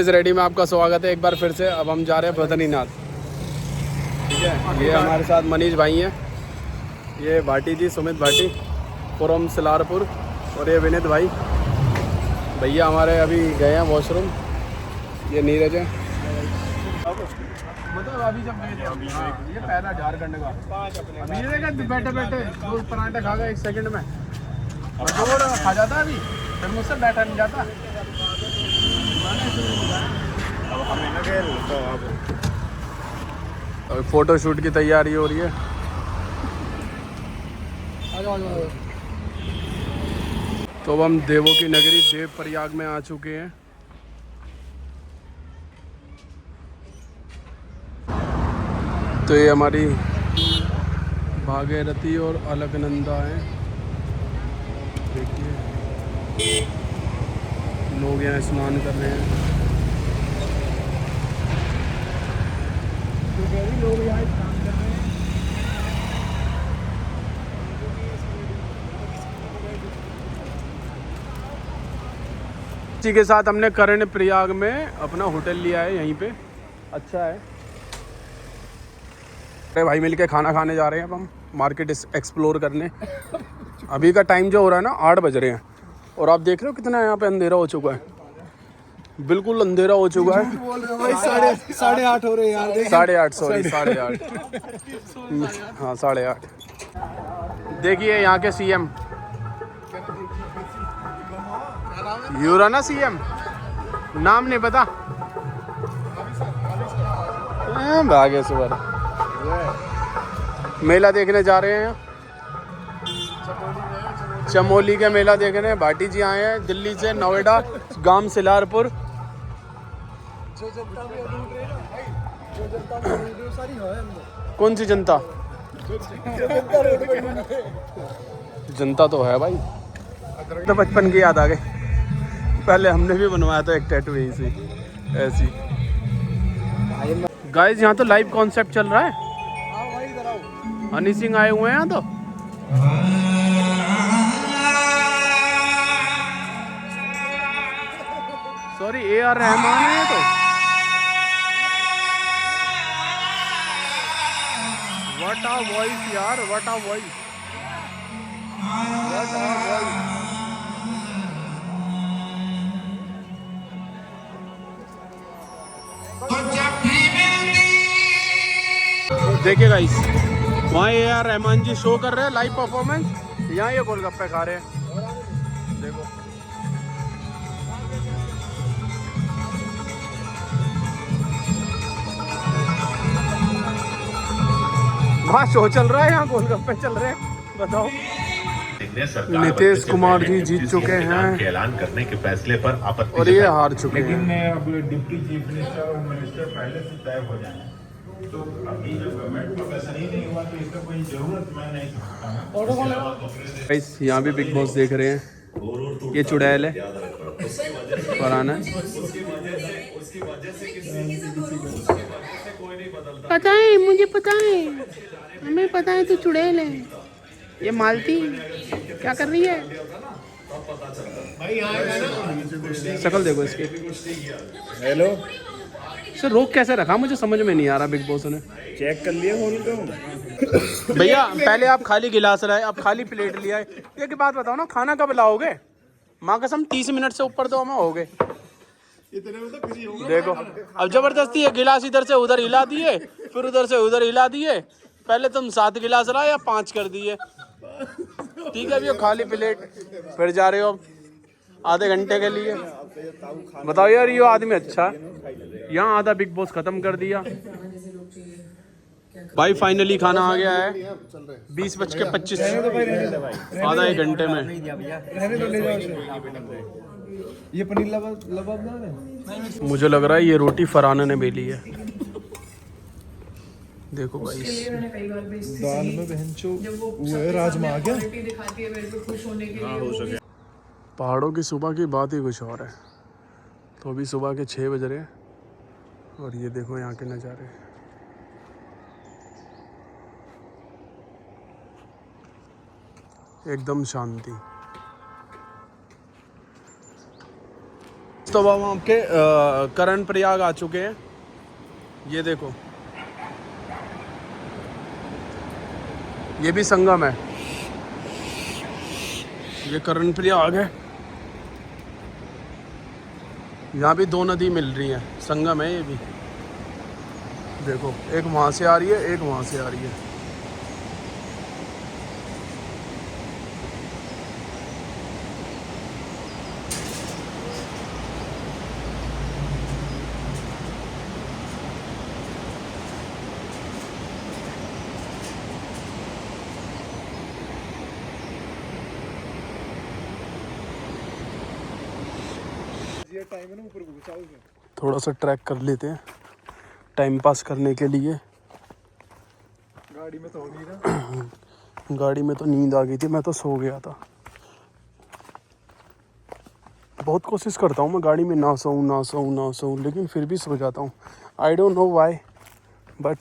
इस रेडी में आपका स्वागत है एक बार फिर से। अब हम जा रहे हैं बद्रीनाथ। ठीक है, ये हमारे साथ मनीष भाई हैं, ये भाटी जी, सुमित भाटी फ्रॉम सिलारपुर, और ये विनीत भाई भैया हमारे अभी गए हैं वॉशरूम। ये नीरज है, मतलब अभी जब गए थे ये पहला झारखंड का। अभी ये देखा बैठे बैठे दो पराठे खा गए 1 सेकंड में, और खा जाता अभी, फिर मुझसे बैठा नहीं जाता। और फोटो शूट की तैयारी हो रही है। तो अब हम देवों की नगरी देव प्रयाग में आ चुके हैं। तो ये हमारी भागीरथी और अलकनंदा है। देखिए लोग यहाँ स्नान कर रहे हैं। लोग यहाँ स्नान कर रहे हैं। इसी के साथ हमने कर्ण प्रयाग में अपना होटल लिया है, यहीं पे अच्छा है। अरे भाई मिलके खाना खाने जा रहे हैं अब हम, मार्केट एक्सप्लोर करने। अभी का टाइम जो हो रहा है ना 8 बज रहे हैं, और आप देख रहे हो कितना यहाँ पे अंधेरा हो चुका है, बिल्कुल अंधेरा हो चुका है। 8:30 हो रहे हैं यार। 8:30 सॉरी 8:30 हाँ 8:30। देखिए यहाँ के सीएम यूराना सीएम, नाम नहीं पता, भाग्य सुबर। मेला देखने जा रहे हैं, चमोली के मेला देखने। भाटी जी आए हैं दिल्ली से, नोएडा गांव सिलारपुर। कौन सी जनता? जनता तो है भाई। तो बचपन की याद आ गई, पहले हमने भी बनवाया था एक टैटू यहीं से ऐसी। गाइस यहाँ तो लाइव कॉन्सेप्ट चल रहा है। हनी सिंह आए हुए हैं यहाँ तो। सॉरी AR रहमान है तो। व्हाट अ वॉइस यार, what a voice, what a voice. देखिए गाइस, वहाँ AR रहमान जी शो कर रहे हैं लाइव परफॉर्मेंस, यहाँ ये गोलगप्पे खा रहे हैं। देखो वहाँ शो चल रहा है, यहाँ गोलगप्पे चल रहे हैं। बताओ। नीतीश कुमार जी जीत चुके हैं ऐलान करने के फैसले पर आपत्ति, और ये हार चुके हैं। लेकिन अब डिप्टी चीफ मिनिस्टर और मिनिस्टर पहले से तय हो जाए, तो अभी जो गवर्नमेंट को फैसला ही नहीं हुआ तो इसका कोई जरूरत मैं नहीं समझता हूँ। यहाँ भी बिग बॉस देख रहे हैं। ये चुड़ैल है फरहान है। पता है, मुझे पता है, हमें पता है तू चुड़ैल है। ये मालती क्या कर रही है? शक्ल देखो इसकी। हेलो सर रोक कैसे रखा, मुझे समझ में नहीं आ रहा बिग बॉस ने। चेक कर लिया फोन को भैया पहले आप खाली गिलास लाए, अब खाली प्लेट लिया है। एक बात बताओ ना, खाना कब लाओगे? माँ कसम 30 मिनट से ऊपर तो हम हो गए। देखो अब जबरदस्ती है, गिलास इधर से उधर हिला दिए, फिर उधर से उधर हिला दिए। पहले तुम 7 गिलास लाए या 5 कर दिए। ठीक है अभी खाली प्लेट, फिर जा रहे हो आधे घंटे के लिए। बताओ यार ये आदमी अच्छा है। यहाँ आधा बिग बॉस खत्म कर दिया भाई। फाइनली खाना आ गया है 20:25, आधा 1 घंटे में। ये पनीर लबाब है। मुझे लग रहा है ये रोटी फरहान ने बेली है। देखो भाई दाल में बहनचो वो है राजमा आ गया। पहाड़ों की सुबह की बात ही कुछ और है। तो अभी सुबह के 6 बज रहे हैं, और ये देखो यहाँ के नज़ारे। एकदम शांति। तो हम आपके करण प्रयाग आ चुके हैं। ये देखो, ये भी संगम है, ये करण प्रयाग है। यहाँ भी दो नदी मिल रही हैं, संगम है ये भी। देखो, एक वहाँ से आ रही है, एक वहाँ से आ रही है। ये टाइम है ना ऊपर को बचाओ क्या? थोड़ा सा ट्रैक कर लेते हैं टाइम पास करने के लिए। गाड़ी में तो हो नहीं रहा। गाड़ी में तो नींद आ गई थी, मैं तो सो गया था। बहुत कोशिश करता हूँ मैं गाड़ी में ना सोऊं, लेकिन फिर भी सो जाता हूँ। I don't know why, but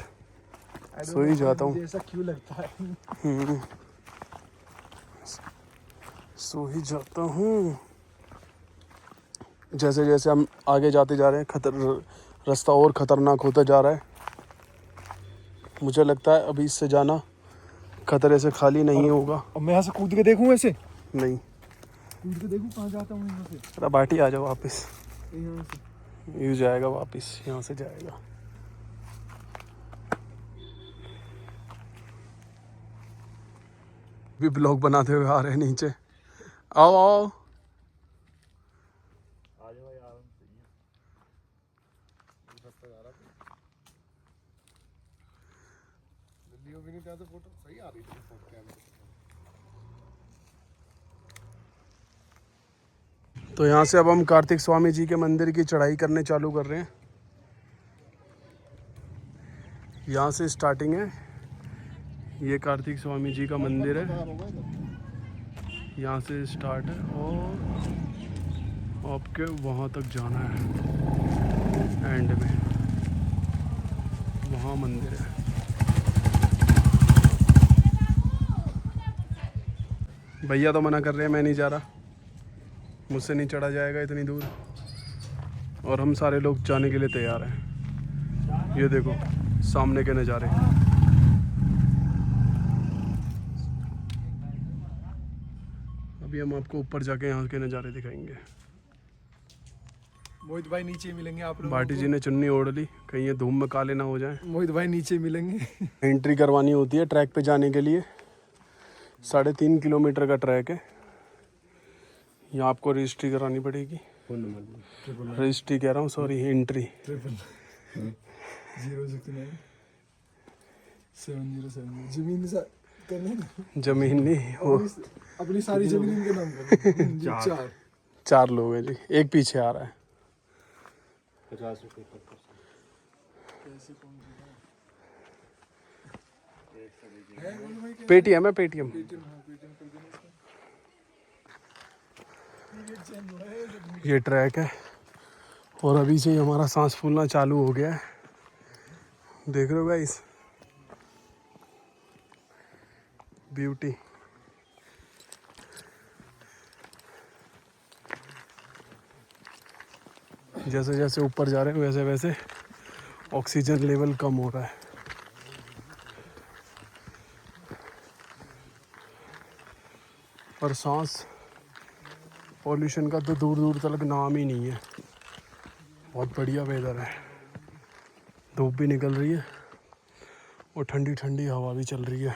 सो ही जाता हूँ। ऐसा क्यों लगता है? सो ही जाता हूँ। जैसे जैसे हम आगे जाते जा रहे हैं, रास्ता और ख़तरनाक होता जा रहा है। मुझे लगता है अभी इससे जाना खतरे से खाली नहीं होगा। अब मैं यहाँ से कूद के देखूँ ऐसे? नहीं, कूद के देखूँ कहाँ जाता हूँ यहाँ से? अरे बाटी आ जाओ वापस। यहाँ से यूँ जाएगा वापस, यहाँ से जाएगा। भी ब्लॉग बनाते हुए आ रहे हैं नीचे। आओ आओ। फोटो सही आ रही थी फोटो कैमरे। तो यहाँ से अब हम कार्तिक स्वामी जी के मंदिर की चढ़ाई करने चालू कर रहे हैं। यहाँ से स्टार्टिंग है। ये कार्तिक स्वामी जी का मंदिर है, यहाँ से स्टार्ट है और आपके वहाँ तक जाना है। एंड में वहाँ मंदिर है। भैया तो मना कर रहे हैं, मैं नहीं जा रहा, मुझसे नहीं चढ़ा जाएगा इतनी दूर। और हम सारे लोग जाने के लिए तैयार हैं। ये देखो सामने के नज़ारे। अभी हम आपको ऊपर जाके यहाँ के नज़ारे दिखाएंगे। मोहित भाई नीचे मिलेंगे आप लोग। भाटी जी ने चुन्नी ओढ़ ली, कहीं ये धूम में काले ना हो जाए। मोहित भाई नीचे मिलेंगे। एंट्री करवानी होती है ट्रैक पे जाने के लिए। 3.5 किलोमीटर का ट्रैक है। यहाँ आपको रजिस्ट्री करानी पड़ेगी। रजिस्ट्री कह रहा हूँ, सॉरी, एंट्री। 0697070 जमीन करने। जमीन नहीं, वो अपनी सारी जमीन इनके नाम कर। चार लोग हैं जी, एक पीछे आ रहा है। 50 रुपये पर पेटीएम है, पेटीएम। ये ट्रैक है और अभी से ही हमारा सांस फूलना चालू हो गया है। देख रहे हो गाइस, ब्यूटी। जैसे जैसे ऊपर जा रहे हैं वैसे वैसे ऑक्सीजन लेवल कम हो रहा है। और सांस पॉल्यूशन का तो दूर दूर तक नाम ही नहीं है। बहुत बढ़िया वेदर है, धूप भी निकल रही है और ठंडी ठंडी हवा भी चल रही है।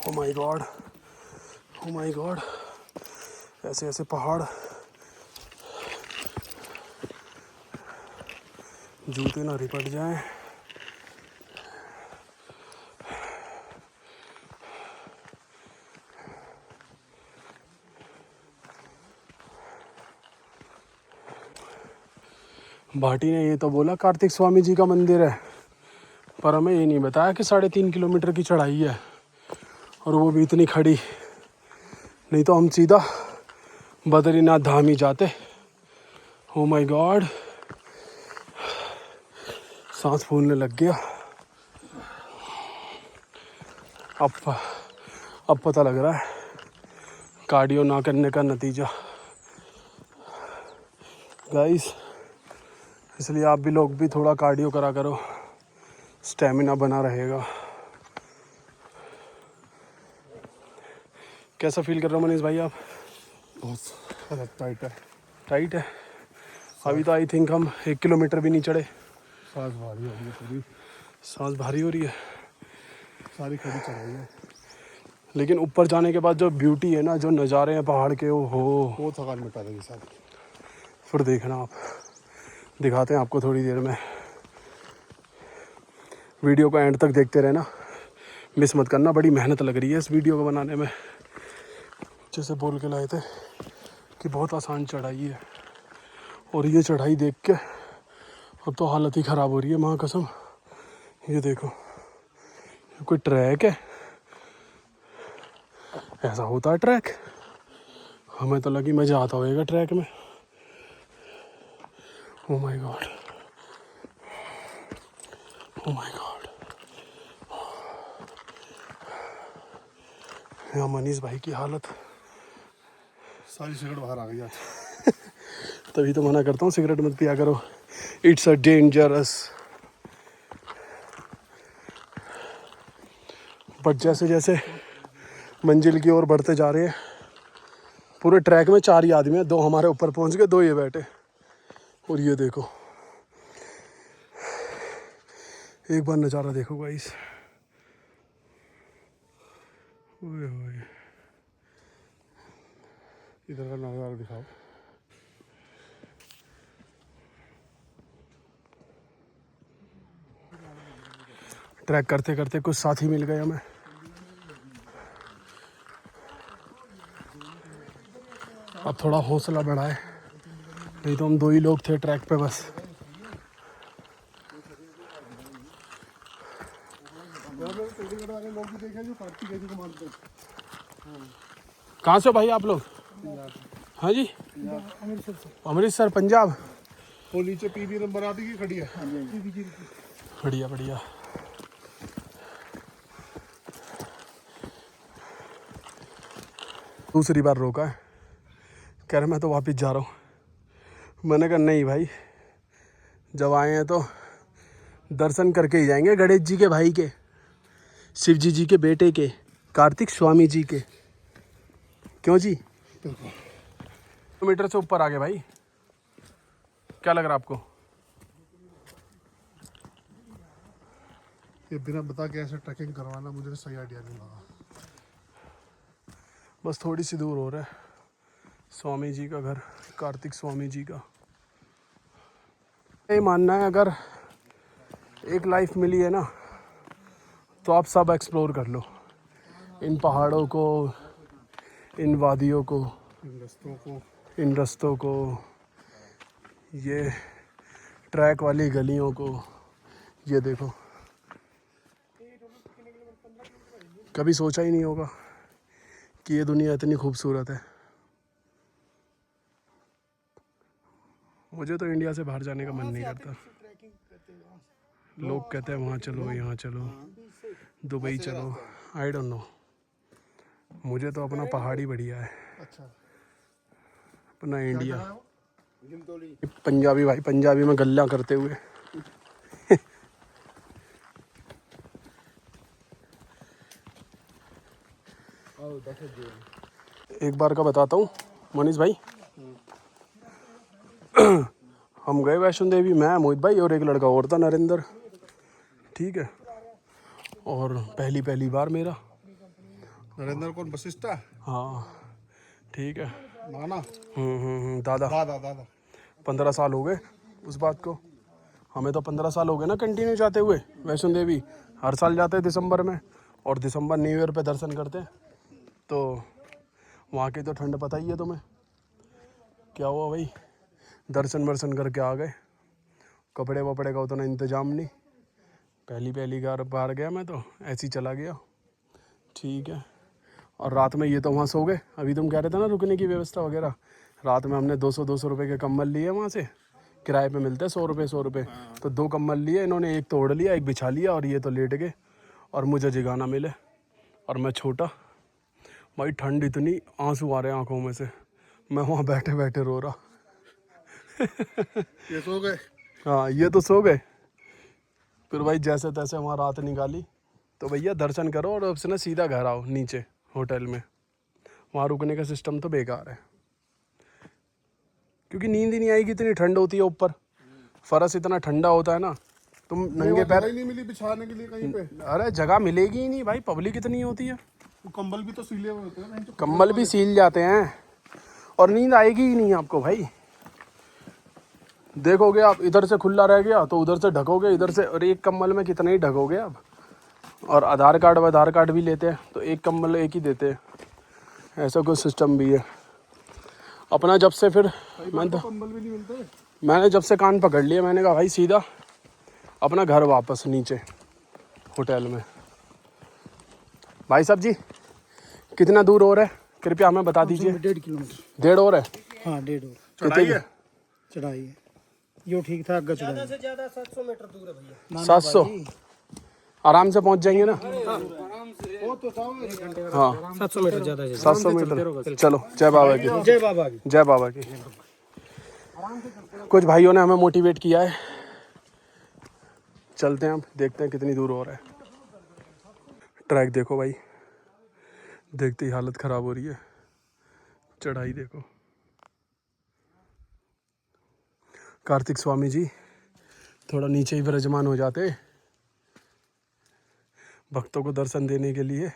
Oh my God, oh my God, ऐसे ऐसे पहाड़, जूते ना रिपट जाएं। भाटी ने ये तो बोला कार्तिक स्वामी जी का मंदिर है, पर हमें ये नहीं बताया कि 3.5 किलोमीटर की चढ़ाई है और वो भी इतनी खड़ी। नहीं तो हम सीधा बद्रीनाथ धाम ही जाते। ओ माय गॉड, सांस फूलने लग गया। अब पता लग रहा है कार्डियो ना करने का नतीजा गाइस। इसलिए आप भी लोग भी थोड़ा कार्डियो करा करो, स्टेमिना बना रहेगा। कैसा फील कर रहे हो मनीष भाई आप? बहुत टाइट है, टाइट है। अभी तो आई थिंक हम 1 किलोमीटर भी नहीं चढ़े। सांस भारी हो रही है, पूरी सांस भारी हो रही है, सारी खड़ी चढ़ रही है। लेकिन ऊपर जाने के बाद जो ब्यूटी है ना, जो नज़ारे हैं पहाड़ के, ओ हो, वो थकान मिटा देगी सारी। फिर देखना आप, दिखाते हैं आपको थोड़ी देर में। वीडियो को एंड तक देखते रहना, मिस मत करना। बड़ी मेहनत लग रही है इस वीडियो को बनाने में। जैसे बोल के लाए थे कि बहुत आसान चढ़ाई है, और ये चढ़ाई देख के अब तो हालत ही ख़राब हो रही है माँ कसम। ये देखो, ये कोई ट्रैक है? ऐसा होता है ट्रैक? हमें तो लगी मज़ा आता होगा ट्रैक में। Oh my God, oh my God. यहाँ मनीष भाई की हालत, सारी सिगरेट बाहर आ गई आज। तभी तो मना करता हूँ सिगरेट मत पिया करो, इट्स अ डेंजरस। बट जैसे जैसे मंजिल की ओर बढ़ते जा रहे हैं, पूरे ट्रैक में 4 ही आदमी हैं, 2 हमारे ऊपर पहुंच गए, 2 ये बैठे। और ये देखो, एक बार नज़ारा देखो गाइस, ओए होए। इधर का नज़ारा दिखाओ। ट्रैक करते करते कुछ साथी मिल गए हमें। अब थोड़ा हौसला बढ़ा है, नहीं तो हम 2 ही लोग थे ट्रैक पे बस। लोग भी देखे जो कार्तिक गैसी को मानते हैं। कहाँ से हो भाई आप लोग? हाँ जी, अमृतसर पंजाब। वो नीचे पीबी नंबर आती की खड़ी है। बढ़िया बढ़िया। दूसरी बार रोका है, कह रहे मैं तो वापस जा रहा हूँ। मैंने कहा नहीं भाई, जब आए हैं तो दर्शन करके ही जाएंगे, गणेश जी के भाई के, शिव जी के बेटे के, कार्तिक स्वामी जी के। क्यों जी? किलोमीटर से ऊपर आ गए भाई। क्या लग रहा आपको? ये बिना बता के ऐसे ट्रैकिंग करवाना मुझे तो सही आइडिया नहीं लगा। बस थोड़ी सी दूर हो रहा है स्वामी जी का घर, कार्तिक स्वामी जी का। ये मानना है अगर एक लाइफ मिली है ना, तो आप सब एक्सप्लोर कर लो, इन पहाड़ों को, इन वादियों को, इन रस्तों को, ये ट्रैक वाली गलियों को। ये देखो, कभी सोचा ही नहीं होगा कि ये दुनिया इतनी खूबसूरत है। मुझे तो इंडिया से बाहर जाने का मन नहीं करता। लोग कहते हैं वहाँ चलो, यहाँ चलो, दुबई चलो, आई डोंट नो। मुझे तो अपना पहाड़ी बढ़िया है। अच्छा, अपना इंडिया। पंजाबी भाई, पंजाबी में गल्ला करते हुए। एक बार का बताता हूँ मनीष भाई। हम गए वैष्णो देवी, मैं, मोहित भाई और एक लड़का और था, नरेंद्र। ठीक है, और पहली बार मेरा। नरेंद्र कौन? वशिष्ठ? हाँ ठीक है। नाना? दादा। दादा दादा। 15 साल हो गए उस बात को। हमें तो 15 साल हो गए ना कंटिन्यू जाते हुए वैष्णो देवी। हर साल जाते हैं दिसंबर में, और दिसंबर न्यू ईयर पे दर्शन करते हैं। तो वहाँ की तो ठंड पता ही है तुम्हें। क्या हुआ भाई, दर्शन वर्शन करके आ गए, कपड़े वपड़े का उतना इंतजाम नहीं। पहली बार गया मैं, तो ऐसे ही चला गया। ठीक है, और रात में ये तो वहाँ सो गए। अभी तुम कह रहे थे ना रुकने की व्यवस्था वगैरह, रात में हमने 200 रुपये के कंबल लिए वहाँ से, किराए पे मिलते हैं 100 रुपये। तो 2 कंबल लिए इन्होंने, एक तोड़ लिया, एक बिछा लिया, और ये तो लेट गए। और मुझे जगाना मिले, और मैं छोटा, भाई ठंड इतनी, आंसू आ रहे हैं आंखों में से। मैं वहाँ बैठे बैठे रो रहा। ये सो गए। हाँ ये तो सो गए। फिर भाई जैसे तैसे वहाँ रात निकाली। तो भैया दर्शन करो और अब से ना सीधा घर आओ नीचे होटल में। वहाँ रुकने का सिस्टम तो बेकार है, क्योंकि नींद ही नहीं आएगी, इतनी ठंड होती है ऊपर। फर्श इतना ठंडा होता है ना, तुम नंगे पैर। नहीं मिली बिछाने के लिए कहीं पे। अरे जगह मिलेगी ही नहीं भाई, पब्लिक इतनी होती है। कंबल भी तो सीले हुए होते हैं। कंबल भी सील जाते हैं और नींद आएगी ही नहीं आपको भाई। देखोगे आप इधर से खुला रह गया तो उधर से ढकोगे, इधर से, और एक कंबल में कितने ही ढकोगे आप। और आधार कार्ड भी लेते हैं तो एक कंबल एक ही देते हैं, ऐसा कोई सिस्टम भी है अपना। जब से फिर कंबल भी नहीं मिलते। मैंने जब से कान पकड़ लिया, मैंने कहा भाई सीधा अपना घर वापस नीचे होटल में। भाई साहब जी कितना दूर और है कृपया हमें बता दीजिए। 1.5 किलोमीटर। 1.5 और है? हाँ 1.5 और चढ़ाई है। चढ़ाई है, यो ठीक ठाक का चढ़ाई। ज़्यादा से ज़्यादा 700 मीटर दूर है भैया। 700 आराम से पहुंच जाएंगे ना? हाँ 700 मीटर ज़्यादा से 700 मीटर। चलो जय बाबा की, जय बाबा की। जय बाबा की। कुछ भाइयों ने हमें मोटिवेट किया है, चलते हैं अब, देखते हैं कितनी दूर हो रहा है। ट्रैक देखो भाई, देखते ही हालत ख़राब हो रही है। चढ़ाई देखो। कार्तिक स्वामी जी थोड़ा नीचे ही विराजमान हो जाते भक्तों को दर्शन देने के लिए।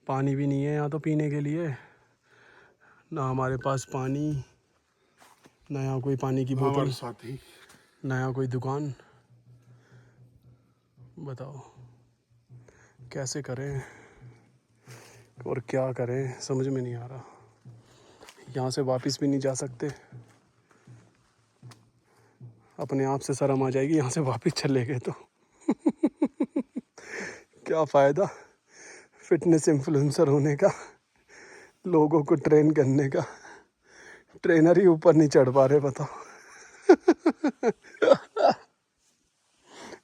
पानी भी नहीं है यहाँ तो पीने के लिए, ना हमारे पास पानी, ना यहाँ कोई पानी की बोतल, साथी ना यहाँ कोई दुकान। बताओ कैसे करें और क्या करें, समझ में नहीं आ रहा। यहाँ से वापस भी नहीं जा सकते, अपने आप से शर्म आ जाएगी यहाँ से वापस चले गए तो। क्या फ़ायदा फिटनेस इन्फ्लुएंसर होने का, लोगों को ट्रेन करने का। ट्रेनर ही ऊपर नहीं चढ़ पा रहे, बताओ।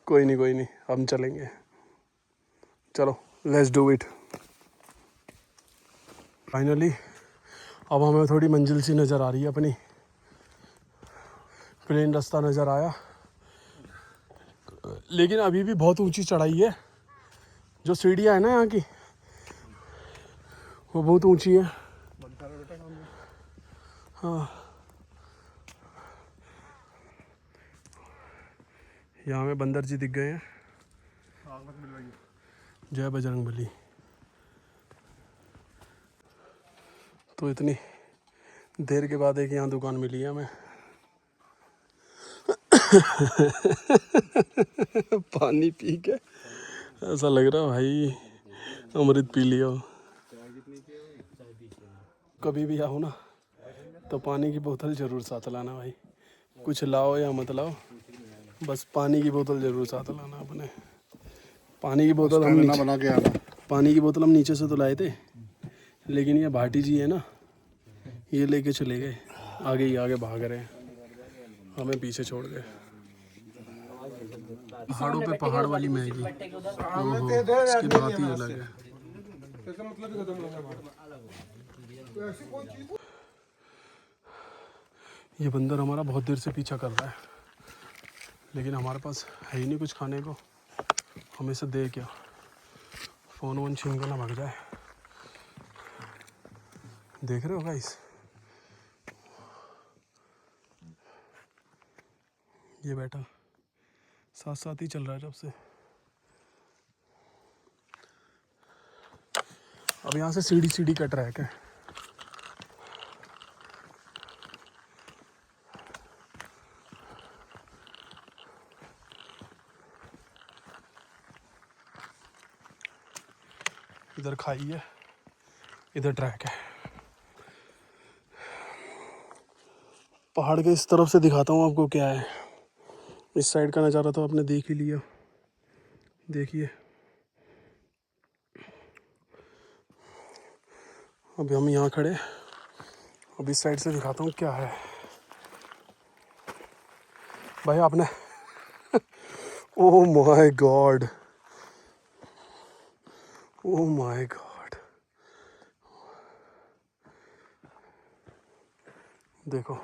कोई नहीं हम चलेंगे। चलो लेट्स डू इट। फाइनली अब हमें थोड़ी मंजिल सी नज़र आ रही है अपनी। प्लेन रास्ता नज़र आया, लेकिन अभी भी बहुत ऊंची चढ़ाई है। जो सीढ़ियाँ है ना यहाँ की, वो बहुत ऊंची है। हाँ यहाँ में बंदर जी दिख गए हैं। जय बजरंगबली। तो इतनी देर के बाद एक यहाँ दुकान मिली है हमें। पानी पी के ऐसा लग रहा है भाई अमृत पी लिया हो। कभी भी आओ ना तो पानी की बोतल ज़रूर साथ लाना भाई। कुछ लाओ या मत लाओ, बस पानी की बोतल ज़रूर साथ लाना अपने। पानी की बोतल हम नीचे बना के आना। पानी की बोतल हम नीचे से तो लाए थे, लेकिन ये भाटी जी है ना, ये लेके चले गए, आगे ही आगे भाग रहे हैं, हमें पीछे छोड़ गए। पहाड़ों पे पहाड़ वाली मैगी, ओहो, इसकी बात ही अलग है। ये बंदर हमारा बहुत देर से पीछा कर रहा है, लेकिन हमारे पास है ही नहीं कुछ खाने को। हमें से दे क्या, फ़ोन वोन छीन के ना भाग जाए। देख रहे हो गाइस, ये बैठा साथ साथ ही चल रहा है जब से। अब यहाँ से सीढ़ी का ट्रैक है। इधर खाई है, इधर ट्रैक है। पहाड़ के इस तरफ से दिखाता हूँ आपको क्या है। इस साइड का नज़ारा तो आपने देख ही लिया, देखिए। अभी हम यहाँ खड़े, अब इस साइड से दिखाता हूँ क्या है। भाई आपने oh my God, oh my God, देखो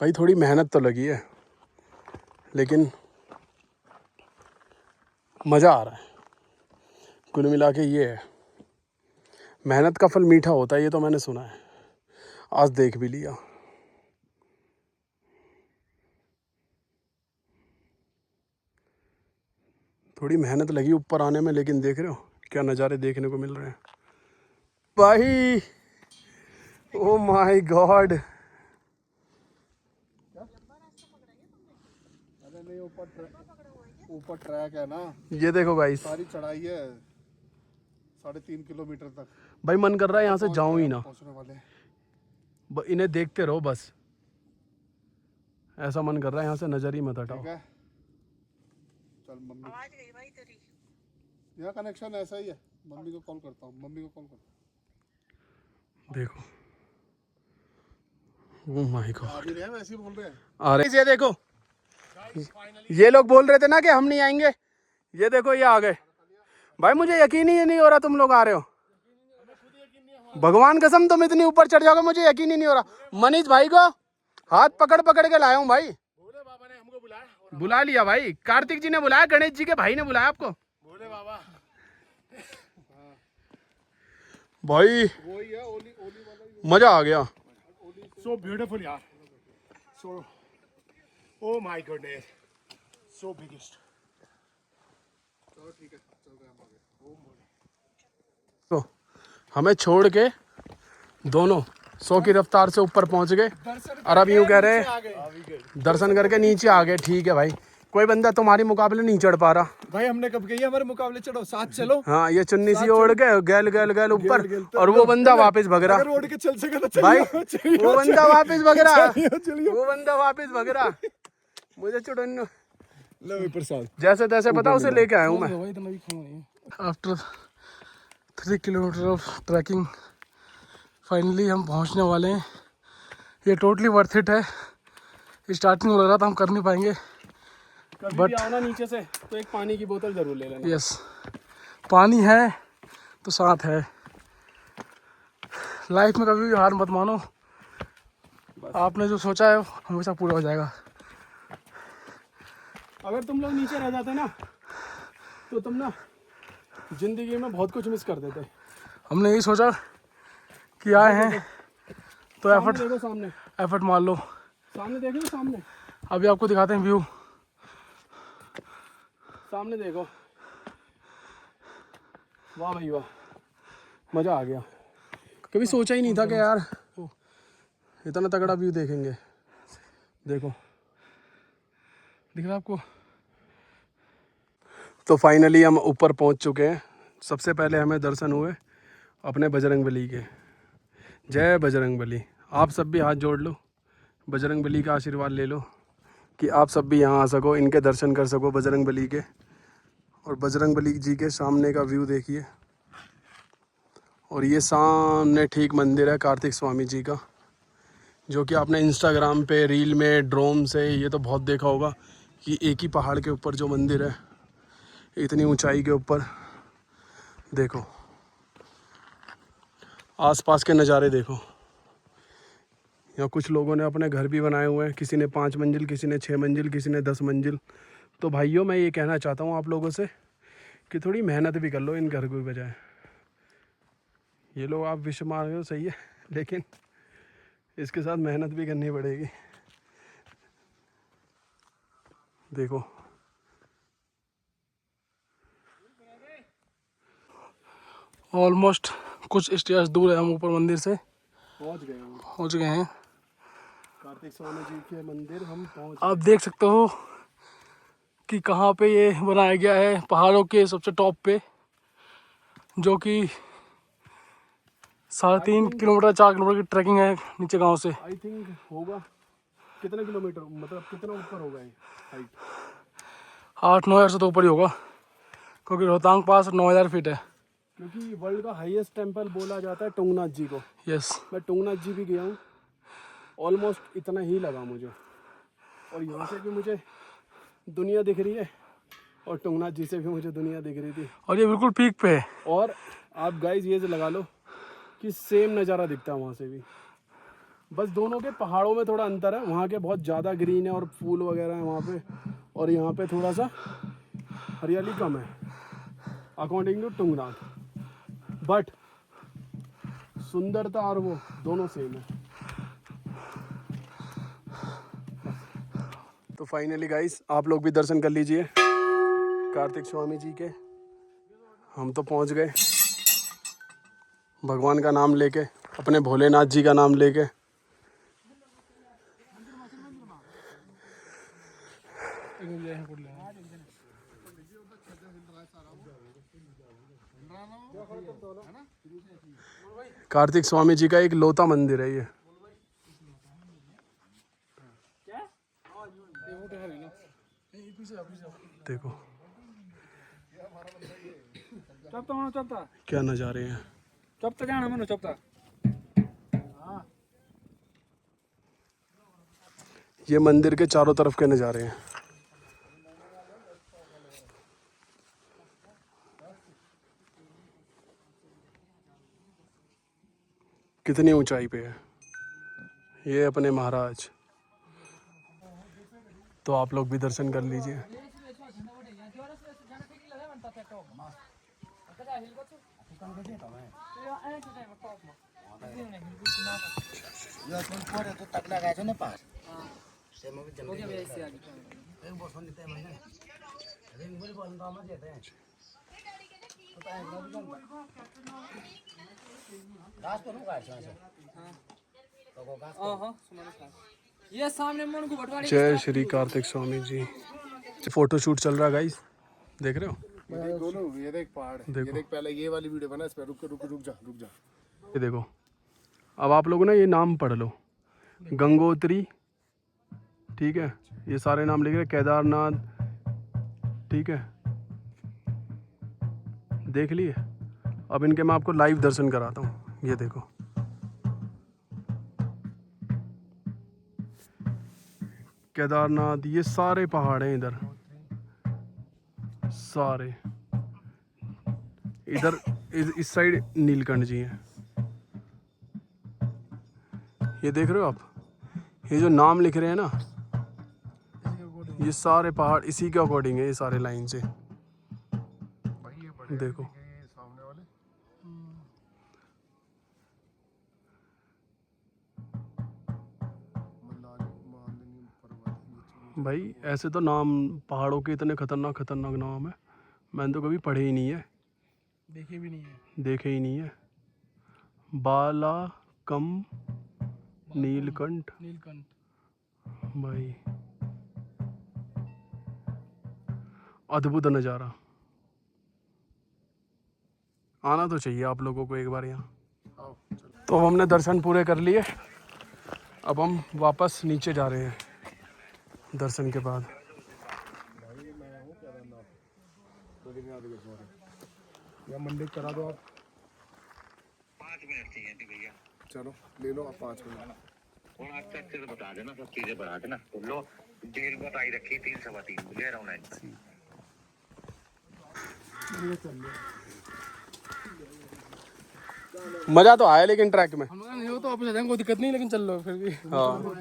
भाई थोड़ी मेहनत तो लगी है, लेकिन मज़ा आ रहा है। कुल मिला के ये है, मेहनत का फल मीठा होता है, ये तो मैंने सुना है, आज देख भी लिया। थोड़ी मेहनत लगी ऊपर आने में, लेकिन देख रहे हो क्या नज़ारे देखने को मिल रहे हैं भाई। ओ माय गॉड, अरे नहीं, ऊपर ट्रैक है ना, ये देखो गाइस, सारी चढ़ाई है 3.5 किलोमीटर तक। भाई मन कर रहा है यहाँ से जाऊं ही ना, पहुंचने वाले हैं। इन्हें देखते रहो बस, ऐसा मन कर रहा है यहाँ से नजर ही मत हटाओ। ठीक है, चल मम्मी, आवाज गई भाई तेरी। यहाँ कनेक्शन ऐसा ही है, मम्मी को कॉल करता हूँ, मम्मी को कॉल करता हूँ। देखो ओह माय गॉड, अभी नहीं है, वैसे ही बोल रहे हैं। अरे ये देखो, ये लोग बोल रहे थे ना कि हम नहीं आएंगे, ये देखो ये आ गए। भाई मुझे यकीन ही नहीं हो रहा तुम लोग आ रहे हो, भगवान कसम तुम इतनी ऊपर चढ़ जाओगे, मुझे यकीन ही नहीं हो रहा। मनीष भाई को हाथ पकड़ पकड़ के लाया हूँ भाई, बुला लिया भाई, कार्तिक जी ने बुलाया, गणेश जी के भाई ने बुलाया आपको। बोले बाबा भाई वही है, ओली ओली वाला। मजा आ गया। So beautiful, यार. So, oh my goodness, so biggest. चलो ठीक है, चल रहे हैं हम आगे। तो हमें छोड़ के दोनों 100 की रफ्तार से ऊपर पहुंच गए, और अब यूं कह रहे हैं दर्शन करके नीचे आ गए। ठीक है भाई, कोई बंदा तुम्हारे मुकाबले नहीं चढ़ पा रहा भाई हमने कब कही हमारे मुकाबले चढ़ो, साथ चलो। हाँ, ये चुन्नी सी ओढ़ के गैल गैल गैल ऊपर, और वो बंदा वापस भग रहा। अगर ओढ़ के चल सके तो भाई चलिए, वो बंदा वापस भग रहा, चलिए। वो बंदा वापस भग रहा। मुझे चढ़ने लो प्रसाद, जैसे तैसे पता उसे लेके आया हूँ मैं। After 3 kilometre of trekking finally हम पहुँचने वाले हैं। ये टोटली वर्थ इट है। स्टार्टिंग में लग रहा था हम कर नहीं पाएंगे, बट आना नीचे से तो एक पानी की बोतल जरूर ले लेना। यस, पानी है तो साथ है। लाइफ में कभी भी हार मत मानो, आपने जो सोचा है हमेशा पूरा हो जाएगा। अगर तुम लोग नीचे रह जाते ना तो तुम ना जिंदगी में बहुत कुछ मिस कर देते। हमने यही सोचा कि आए हैं तो सामने देखो, सामने एफर्ट मार लो। सामने देख लो, सामने अभी आपको दिखाते हैं व्यू, सामने देखो। वाह भाई वाह, मज़ा आ गया। कभी सोचा ही नहीं था कि यार इतना तगड़ा व्यू देखेंगे। देखो दिख रहा है आपको। तो फाइनली हम ऊपर पहुंच चुके हैं। सबसे पहले हमें दर्शन हुए अपने बजरंगबली के। जय बजरंगबली। आप सब भी हाथ जोड़ लो, बजरंगबली का आशीर्वाद ले लो कि आप सब भी यहाँ आ सको, इनके दर्शन कर सको बजरंगबली के। और बजरंगबली जी के सामने का व्यू देखिए। और ये सामने ठीक मंदिर है कार्तिक स्वामी जी का, जो कि आपने इंस्टाग्राम पे रील में ड्रोन से ये तो बहुत देखा होगा कि एक ही पहाड़ के ऊपर जो मंदिर है, इतनी ऊंचाई के ऊपर। देखो आसपास के नज़ारे देखो। यहाँ कुछ लोगों ने अपने घर भी बनाए हुए हैं, किसी ने 5 मंजिल, किसी ने 6 मंजिल, किसी ने 10 मंजिल। तो भाइयों मैं ये कहना चाहता हूँ आप लोगों से कि थोड़ी मेहनत भी कर लो इन घर की बजाय। ये लोग आप विश मार रहे हो सही है, लेकिन इसके साथ मेहनत भी करनी पड़ेगी। देखो ऑलमोस्ट कुछ स्टेयर्स दूर है, हम ऊपर मंदिर से पहुंच गए हैं। कार्तिक स्वामी जी के मंदिर हम पहुंच। आप देख सकते हो कि कहाँ पे ये बनाया गया है, पहाड़ों के सबसे टॉप पे, जो कि 3.5 किलोमीटर 4 किलोमीटर की ट्रैकिंग है नीचे गांव से। आई थिंक होगा कितने किलोमीटर, मतलब कितना ऊपर होगा ये हाइट? 8-9 हज़ार से तो ऊपर ही होगा, क्योंकि रोहतांग पास 9,000 फीट है। क्योंकि वर्ल्ड का हाईएस्ट टेंपल बोला जाता है टुंगनाथ जी को। यस, मैं टुंगनाथ जी भी गया हूँ, ऑलमोस्ट इतना ही लगा मुझे। और यहाँ से भी मुझे दुनिया दिख रही है और टुंगनाथ जी से भी मुझे दुनिया दिख रही थी। और ये बिल्कुल पीक पे है। और आप गाइज ये लगा लो कि सेम नज़ारा दिखता है वहाँ से भी, बस दोनों के पहाड़ों में थोड़ा अंतर है। वहाँ के बहुत ज़्यादा ग्रीन है और फूल वगैरह है वहाँ पे, और यहाँ पे थोड़ा सा हरियाली कम है अकॉर्डिंग टू टुंगनाथ, बट सुंदरता और वो दोनों सेम है। तो फाइनली गाइस आप लोग भी दर्शन कर लीजिए कार्तिक स्वामी जी के। हम तो पहुंच गए भगवान का नाम लेके, अपने भोलेनाथ जी का नाम लेके। कार्तिक स्वामी जी का एक लौता मंदिर है ये। देखो क्या नज़ारे हैं। ये मंदिर के चारों तरफ के नज़ारे हैं। कितनी ऊंचाई पे है ये अपने महाराज। तो आप लोग भी दर्शन कर लीजिए। ये सामने मन को बटवाड़ी जय श्री कार्तिक स्वामी जी। फोटो शूट चल रहा है गाइस, देख रहे हो। ये देख पहाड़, ये देख पहले ये वाली वीडियो बना, इस पे रुक जा। ये देखो, अब आप लोग ना ये नाम पढ़ लो। गंगोत्री, ठीक है, ये सारे नाम लिख रहे। केदारनाथ, ठीक है, देख लिए। अब इनके मैं आपको लाइव दर्शन कराता हूँ। ये देखो, केदारनाथ, ये सारे पहाड़ हैं इधर सारे। इधर इस साइड नीलकंठ जी हैं। ये देख रहे हो आप, ये जो नाम लिख रहे हैं ना, ये सारे पहाड़ इसी के अकॉर्डिंग है, ये सारे लाइन से। देखो सामने वाले भाई, ऐसे तो नाम पहाड़ों के इतने खतरनाक खतरनाक नाम है, मैंने तो कभी पढ़े ही नहीं है, देखे ही नहीं है। बालाकम नीलकंठ भाई, अद्भुत नज़ारा। आना तो चाहिए आप लोगों को एक बार यहाँ। तो हमने दर्शन पूरे कर लिए, अब हम वापस नीचे जा रहे हैं दर्शन के बाद। या मंदिर करा दो आप। 5 मिनट चाहिए थी भैया। चलो ले लो आप 5 मिनट। और आप अच्छे से बता देना, सब चीजें बढ़ा देना। तो लो डेट बताई रखी 3 सवा 3 ले रहा हूँ मैं। मजा तो आया लेकिन ट्रैक में। नहीं तो वापस आ जाएंगे, कोई दिक्कत नहीं, लेकिन चल लो फिर भी। हाँ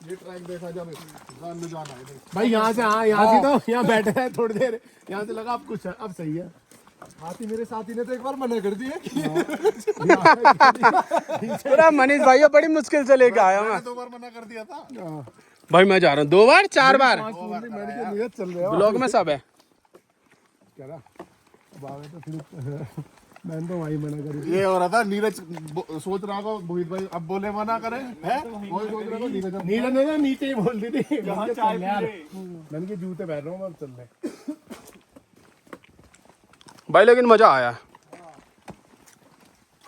ये ट्रैक देखा जा, में जाना है भाई यहाँ से, हाँ यहाँ से तो यहाँ बैठे हैं थोड़ी देर, यहाँ से लगा अब कुछ है, अब सही है। हाथी मेरे साथी ने तो एक बार मना कर दिया। पूरा मनीष भाई बड़ी मुश्किल से लेके आया मैं। 2 बार मना कर दिया था। भाई मैं जा रहा हूँ 2 बार 4 बार, मैंने नियत चल रहे हो ब्लॉग में सब है। क्या रहा बाबा, तो फिर मैंने तो वही मना करी। ये हो रहा था, नीरज सोच रहा होगा मोहित भाई अब बोले मना करे है, वही सोच रहा था। नीरज ने नीचे ही बोल दी थी, मैंने के जूते पहन रहा हूँ, अब चल रहे भाई, लेकिन मजा आया।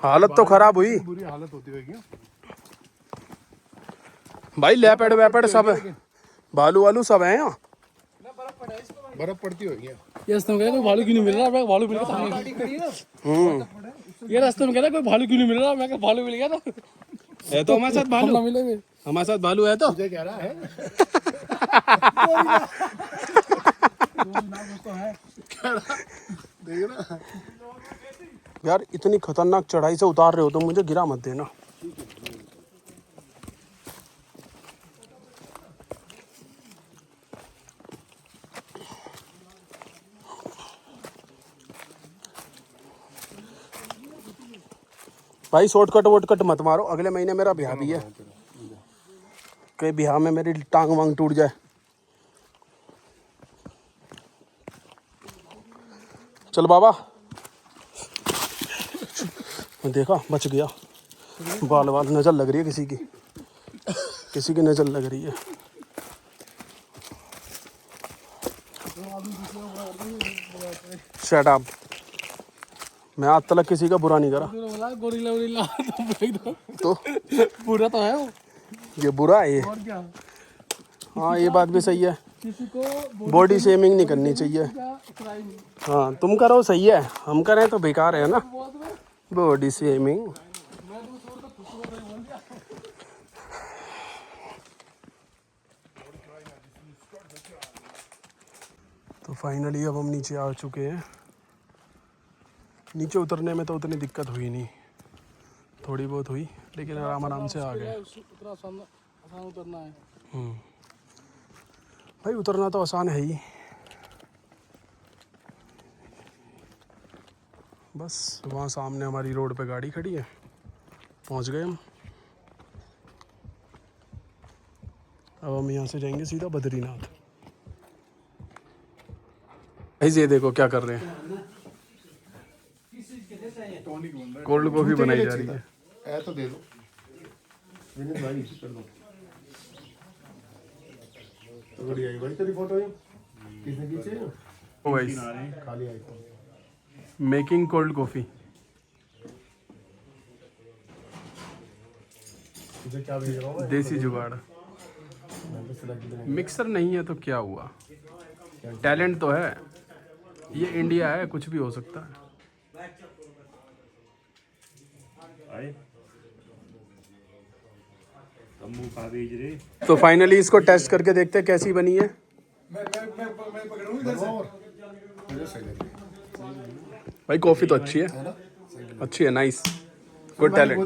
हालत तो खराब हुई बुरी हालत होती होगी भाई, लेपर्ड वेपर्ड सब है, भालू वालू सब है यहाँ। बर्फ पड़ती होगी। ये रास्ते में कह रहा कोई भालू क्यों नहीं मिल रहा, मैं भालू मिल गया। ये रास्ते में कह रहा कोई भालू क्यों नहीं मिल रहा, मैं कहा भालू मिल गया तो है। तो हमारे साथ भालू मिलेंगे, हमारे साथ भालू है तो मुझे कह रहा है देख ना यार इतनी खतरनाक चढ़ाई से उतार रहे हो तो मुझे गिरा मत देना। भाई शॉर्टकट वोटकट मत मारो, अगले महीने मेरा ब्याह भी है, कहीं ब्याह में मेरी टांग वांग टूट जाए। चल बाबा, देखा बच गया। बाल बाल नजर लग रही है किसी की, किसी की नजर लग रही है। शट अप, मैं आज तक किसी का बुरा नहीं करा। गोरिल्ला वोरिल्ला तो पूरा तो है वो। ये बुरा है ये? और क्या, हाँ ये बात भी सही है, किसी को बॉडी शेमिंग नहीं करनी चाहिए। क्राइम हाँ तुम करो सही है, हम करें तो बेकार है ना, बॉडी शेमिंग। तो फाइनली अब हम नीचे आ चुके हैं। नीचे उतरने में तो उतनी दिक्कत हुई नहीं, थोड़ी बहुत हुई, लेकिन आराम आराम से आ गए। उतना आसान उतरना है। भाई उतरना तो आसान है ही, बस वहाँ सामने हमारी रोड पे गाड़ी खड़ी है, पहुँच गए हम। अब हम यहाँ से जाएंगे सीधा बद्रीनाथ। ये देखो क्या कर रहे हैं, कोल्ड कॉफी बनाई जा रही है। ऐ तो दे दो भाई कर दो तो बढ़िया है भाई। तेरी फोटो किसने खींची है? ओ गाइस, खाली आईफोन। Making cold coffee. तुझे क्या भेज रहा हूँ देसी जुगाड़, मिक्सर नहीं है तो क्या हुआ, टैलेंट तो है, ये इंडिया है, कुछ भी हो सकता है। तो फाइनली इसको टेस्ट करके देखते हैं कैसी बनी है। भाई कॉफी तो अच्छी है, अच्छी है, नाइस, गुड टैलेंट।